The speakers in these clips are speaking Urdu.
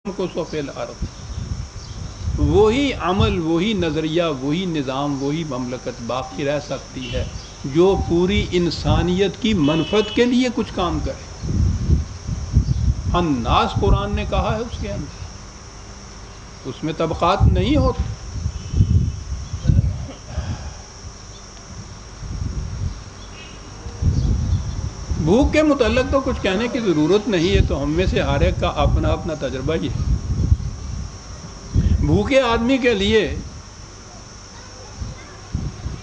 کو سفیل ارض، وہی عمل، وہی نظریہ، وہی نظام، وہی مملکت باقی رہ سکتی ہے جو پوری انسانیت کی منفعت کے لیے کچھ کام کرے۔ الناس قرآن نے کہا ہے، اس کے اندر اس میں طبقات نہیں ہوتے۔ بھوک کے متعلق تو کچھ کہنے کی ضرورت نہیں ہے، تو ہم میں سے ہر ایک کا اپنا اپنا تجربہ ہی ہے۔ بھوکے آدمی کے لیے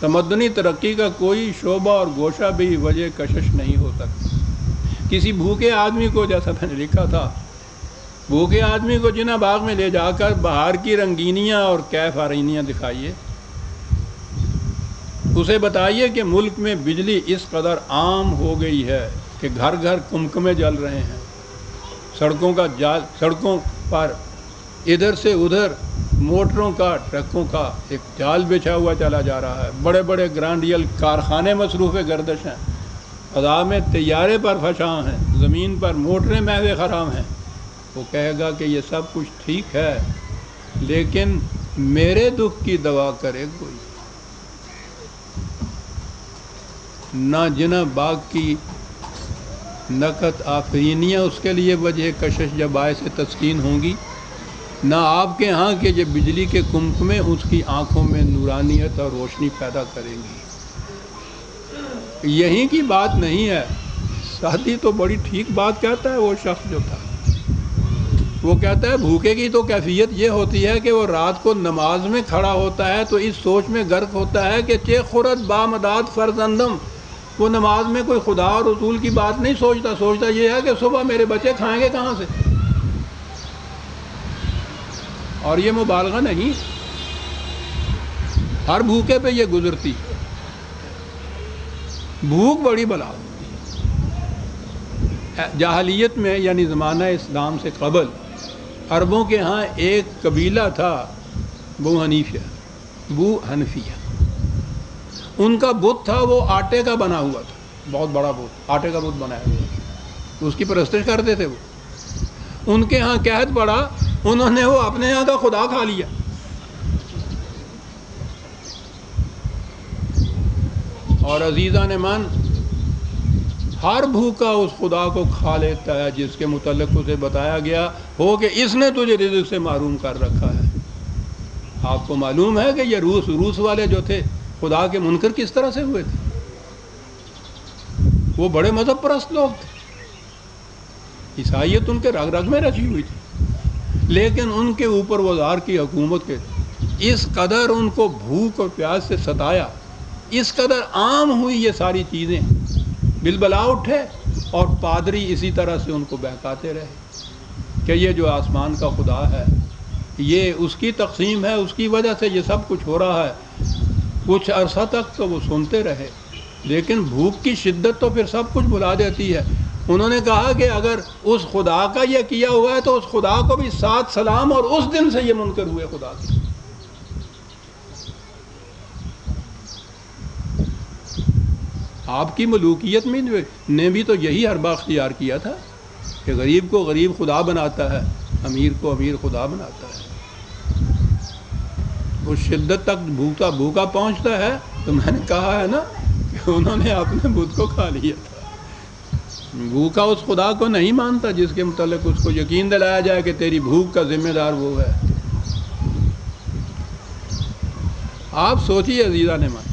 تمدنی ترقی کا کوئی شعبہ اور گوشہ بھی وجہ کشش نہیں ہو سکتا۔ کسی بھوکے آدمی کو، جیسا میں نے لکھا تھا، بھوکے آدمی کو جناح باغ میں لے جا کر بہار کی رنگینیاں اور کیف آرینیاں دکھائیے، اسے بتائیے کہ ملک میں بجلی اس قدر عام ہو گئی ہے کہ گھر گھر کمکمے جل رہے ہیں، سڑکوں پر ادھر سے ادھر موٹروں کا، ٹرکوں کا ایک جال بچھا ہوا چلا جا رہا ہے، بڑے بڑے گرانڈیل کارخانے مصروف گردش ہیں، فضا میں طیارے پر فشاں ہیں، زمین پر موٹریں محو خرام ہیں۔ وہ کہے گا کہ یہ سب کچھ ٹھیک ہے، لیکن میرے دکھ کی دوا کرے کوئی نہ۔ جناح باغ کی نکت آفرینیاں اس کے لیے وجہ کشش یا باعث تسکین ہوں گی، نہ آپ کے ہاں کہ یہ بجلی کے کمکمے اس کی آنکھوں میں نورانیت اور روشنی پیدا کریں گی۔ یہیں کی بات نہیں ہے، ساتھی تو بڑی ٹھیک بات کہتا ہے وہ شخص جو تھا۔ وہ کہتا ہے بھوکے کی تو کیفیت یہ ہوتی ہے کہ وہ رات کو نماز میں کھڑا ہوتا ہے تو اس سوچ میں غرق ہوتا ہے کہ چے خورد بامداد فرزندم۔ وہ نماز میں کوئی خدا اور رسول کی بات نہیں سوچتا یہ ہے کہ صبح میرے بچے کھائیں گے کہاں سے۔ اور یہ مبالغہ نہیں، ہر بھوکے پہ یہ گزرتی۔ بھوک بڑی بلا ہوتی ہے۔ جاہلیت میں، یعنی زمانہ اسلام سے قبل، عربوں کے ہاں ایک قبیلہ تھا، بو حنفیہ۔ ان کا بت تھا، وہ آٹے کا بنا ہوا تھا، بہت بڑا بت، آٹے کا بت بنایا ہوا تھا، اس کی پرستش کرتے تھے وہ۔ ان کے ہاں قحط پڑا، انہوں نے وہ اپنے ہاں کا خدا کھا لیا۔ اور عزیزان من، ہر بھوکا اس خدا کو کھا لیتا ہے جس کے متعلق اسے بتایا گیا ہو کہ اس نے تجھے رزق سے محروم کر رکھا ہے۔ آپ کو معلوم ہے کہ یہ روس والے جو تھے خدا کے منکر کس طرح سے ہوئے تھے؟ وہ بڑے مذہب پرست لوگ تھے، عیسائیت ان کے رگ رگ میں رچی ہوئی تھی، لیکن ان کے اوپر وزار کی حکومت کے اس قدر ان کو بھوک اور پیاس سے ستایا، اس قدر عام ہوئی یہ ساری چیزیں، بلبلا اٹھے، اور پادری اسی طرح سے ان کو بہکاتے رہے کہ یہ جو آسمان کا خدا ہے یہ اس کی تقسیم ہے، اس کی وجہ سے یہ سب کچھ ہو رہا ہے۔ کچھ عرصہ تک تو وہ سنتے رہے، لیکن بھوک کی شدت تو پھر سب کچھ بھلا دیتی ہے۔ انہوں نے کہا کہ اگر اس خدا کا یہ کیا ہوا ہے تو اس خدا کو بھی سات سلام، اور اس دن سے یہ منکر ہوئے خدا کے۔ آپ کی ملوکیت میں نے بھی تو یہی حربہ اختیار کیا تھا کہ غریب کو غریب خدا بناتا ہے، امیر کو امیر خدا بناتا ہے۔ اس شدت تک بھوکا پہنچتا ہے، تو میں نے کہا ہے نا کہ انہوں نے اپنے بت کو کھا لیا تھا۔ بھوکا اس خدا کو نہیں مانتا جس کے متعلق اس کو یقین دلایا جائے کہ تیری بھوک کا ذمہ دار وہ ہے۔ آپ سوچیے عزیزان من،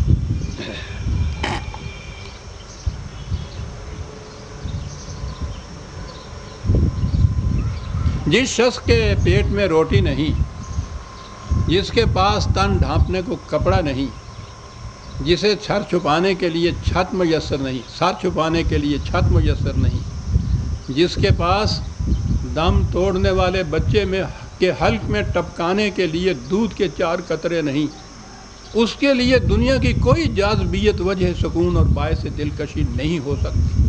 جس شخص کے پیٹ میں روٹی نہیں، جس کے پاس تن ڈھانپنے کو کپڑا نہیں، جسے سر چھپانے کے لیے چھت میسر نہیں، جس کے پاس دم توڑنے والے بچے کے حلق میں ٹپکانے کے لیے دودھ کے 4 قطرے نہیں، اس کے لیے دنیا کی کوئی جاذبیت وجہ سکون اور باعث دلکشی نہیں ہو سکتی۔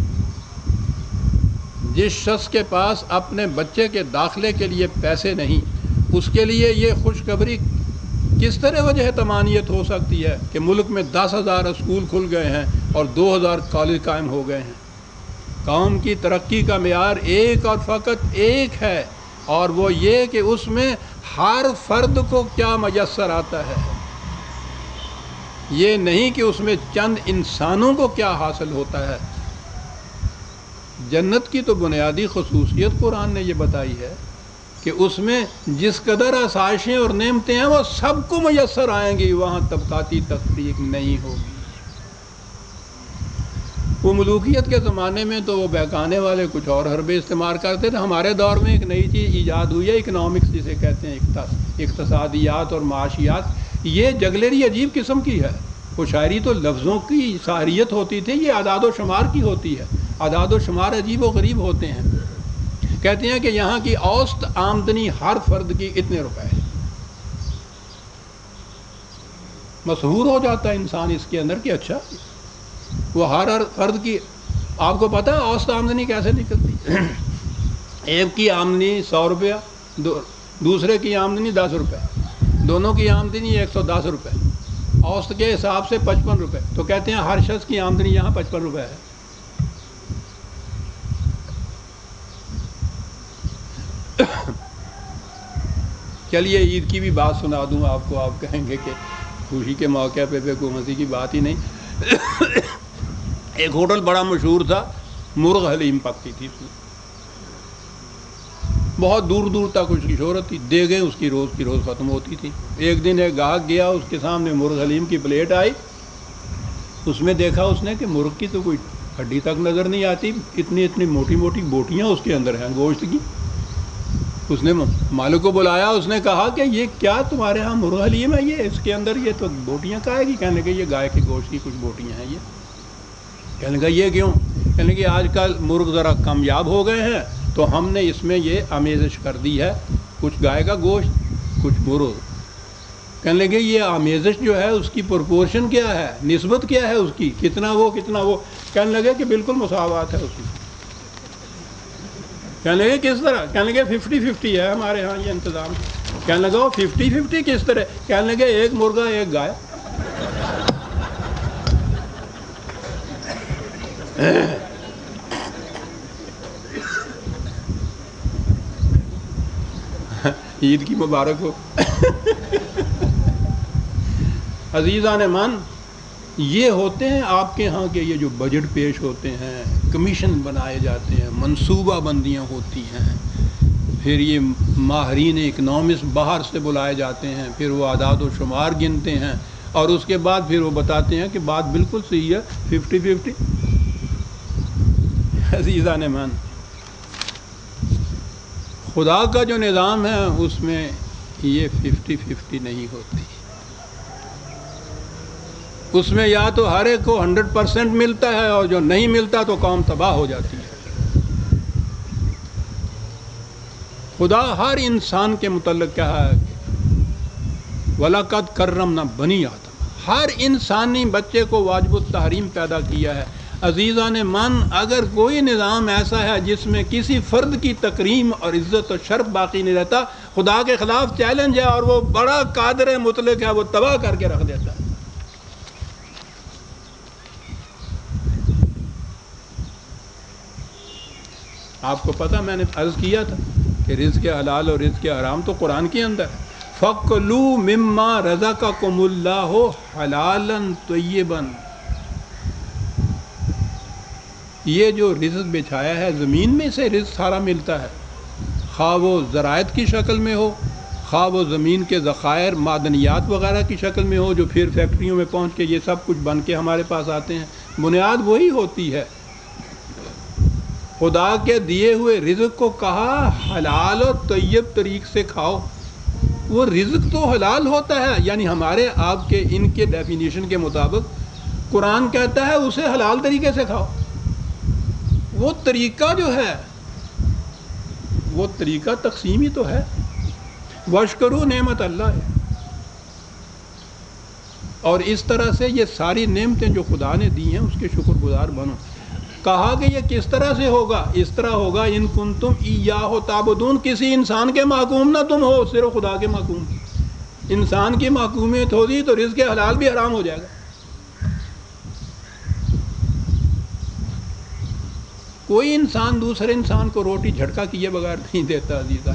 جس شخص کے پاس اپنے بچے کے داخلے کے لیے پیسے نہیں، اس کے لیے یہ خوشخبری کس طرح وجہ طمانینت ہو سکتی ہے کہ ملک میں 10,000 اسکول کھل گئے ہیں اور 2,000 کالج قائم ہو گئے ہیں۔ قوم کی ترقی کا معیار ایک اور فقط ایک ہے اور وہ یہ کہ اس میں ہر فرد کو کیا میسر آتا ہے، یہ نہیں کہ اس میں چند انسانوں کو کیا حاصل ہوتا ہے۔ جنت کی تو بنیادی خصوصیت قرآن نے یہ بتائی ہے کہ اس میں جس قدر آسائشیں اور نعمتیں ہیں وہ سب کو میسر آئیں گی، وہاں طبقاتی تفریق نہیں ہوگی۔ وہ ملوکیت کے زمانے میں تو وہ بہکانے والے کچھ اور حربے استعمال کرتے تھے۔ ہمارے دور میں ایک نئی چیز ایجاد ہوئی ہے، اکنامکس جسے کہتے ہیں، اقتصادیات اور معاشیات۔ یہ جگلری عجیب قسم کی ہے۔ وہ شاعری تو لفظوں کی ساریت ہوتی تھی، یہ اعداد و شمار کی ہوتی ہے۔ اعداد و شمار عجیب و غریب ہوتے ہیں۔ کہتے ہیں کہ یہاں کی اوسط آمدنی ہر فرد کی اتنے روپے ہے۔ مسحور ہو جاتا ہے انسان اس کے اندر کہ اچھا وہ ہر فرد کی، آپ کو پتہ ہے اوسط آمدنی کیسے نکلتی؟ ایک کی آمدنی 100 روپیہ، دوسرے کی آمدنی 10 روپے، دونوں کی آمدنی 110 روپے، اوسط کے حساب سے 55 روپے، تو کہتے ہیں ہر شخص کی آمدنی یہاں 55 روپے ہے۔ چلیے عید کی بھی بات سنا دوں آپ کو، آپ کہیں گے کہ خوشی کے موقع پہ حکومتی کی بات ہی نہیں۔ ایک ہوٹل بڑا مشہور تھا، مرغ حلیم پکتی تھی اس میں، بہت دور دور تک اس کی شہرت تھی، دیگیں اس کی روز ختم ہوتی تھی۔ ایک دن ایک گاہک گیا، اس کے سامنے مرغ حلیم کی پلیٹ آئی، اس میں دیکھا اس نے کہ مرغ کی تو کوئی ہڈی تک نظر نہیں آتی، اتنی موٹی موٹی بوٹیاں اس کے اندر ہیں گوشت کی۔ اس نے مالک کو بلایا، اس نے کہا کہ یہ کیا تمہارے ہاں مرغ حلیم ہے، یہ اس کے اندر یہ تو بوٹیاں کہے گی؟ کہنے لگے یہ گائے کے گوشت کی کچھ بوٹیاں ہیں۔ یہ کہنے لگا یہ کیوں؟ کہنے لگے آج کل مرغ ذرا کامیاب ہو گئے ہیں تو ہم نے اس میں یہ آمیزش کر دی ہے، کچھ گائے کا گوشت کچھ مرغ۔ کہنے لگے یہ آمیزش جو ہے اس کی پرپورشن کیا ہے، نسبت کیا ہے اس کی، کتنا وہ کتنا وہ؟ کہنے لگے کہ بالکل مساوات ہے اس میں۔ کہنے لگے کس طرح؟ کہنے لگے 50-50 ہے ہمارے ہاں یہ انتظام۔ کہنے لگا وہ 50-50 کس طرح؟ کہنے لگے ایک مرغا ایک گائے۔ عید کی مبارک ہو۔ عزیزان من، یہ ہوتے ہیں آپ کے ہاں کے یہ جو بجٹ پیش ہوتے ہیں، کمیشن بنائے جاتے ہیں، منصوبہ بندیاں ہوتی ہیں، پھر یہ ماہرین اکنامکس باہر سے بلائے جاتے ہیں، پھر وہ اعداد و شمار گنتے ہیں اور اس کے بعد پھر وہ بتاتے ہیں کہ بات بالکل صحیح ہے، 50-50۔ عزیزان من، خدا کا جو نظام ہے اس میں یہ 50-50 نہیں ہوتی، اس میں یا تو ہر ایک کو 100% ملتا ہے اور جو نہیں ملتا تو قوم تباہ ہو جاتی ہے۔ خدا ہر انسان کے متعلق کہا ہے وَلَقَدْ كَرَّمْنَا بَنِي آدم، ہر انسانی بچے کو واجب التحریم پیدا کیا ہے۔ عزیزان من، اگر کوئی نظام ایسا ہے جس میں کسی فرد کی تکریم اور عزت و شرف باقی نہیں رہتا، خدا کے خلاف چیلنج ہے، اور وہ بڑا قادر مطلق ہے، وہ تباہ کر کے رکھ دیتا ہے۔ آپ کو پتہ، میں نے عرض کیا تھا کہ رزق حلال اور رزق حرام تو قرآن کے اندر ہے۔ فَكُلُوا مِمَّا رَزَقَكُمُ اللَّهُ حَلَالًا طَيِّبًا، یہ جو رزق بچھایا ہے زمین میں سے رزق سارا ملتا ہے، خواہ وہ زراعت کی شکل میں ہو، خواہ وہ زمین کے ذخائر معدنیات وغیرہ کی شکل میں ہو جو پھر فیکٹریوں میں پہنچ کے یہ سب کچھ بن کے ہمارے پاس آتے ہیں۔ بنیاد وہی ہوتی ہے۔ خدا کے دیے ہوئے رزق کو کہا حلال اور طیب طریق سے کھاؤ۔ وہ رزق تو حلال ہوتا ہے، یعنی ہمارے آپ کے ان کے ڈیفینیشن کے مطابق قرآن کہتا ہے اسے حلال طریقے سے کھاؤ۔ وہ طریقہ جو ہے وہ طریقہ تقسیم ہی تو ہے۔ وَاشْكُرُوا نعمت اللہ ہے۔ اور اس طرح سے یہ ساری نعمتیں جو خدا نے دی ہیں اس کے شکر گزار بنو۔ کہا کہ یہ کس طرح سے ہوگا؟ اس طرح ہوگا ان کنتم ایاہ تعبدون، کسی انسان کے محکوم نہ تم ہو، صرف خدا کے محکوم۔ انسان کی محکومیت ہوگی تو رزق حلال بھی حرام ہو جائے گا۔ کوئی انسان دوسرے انسان کو روٹی جھٹکا کیے بغیر نہیں دیتا عزیزہ.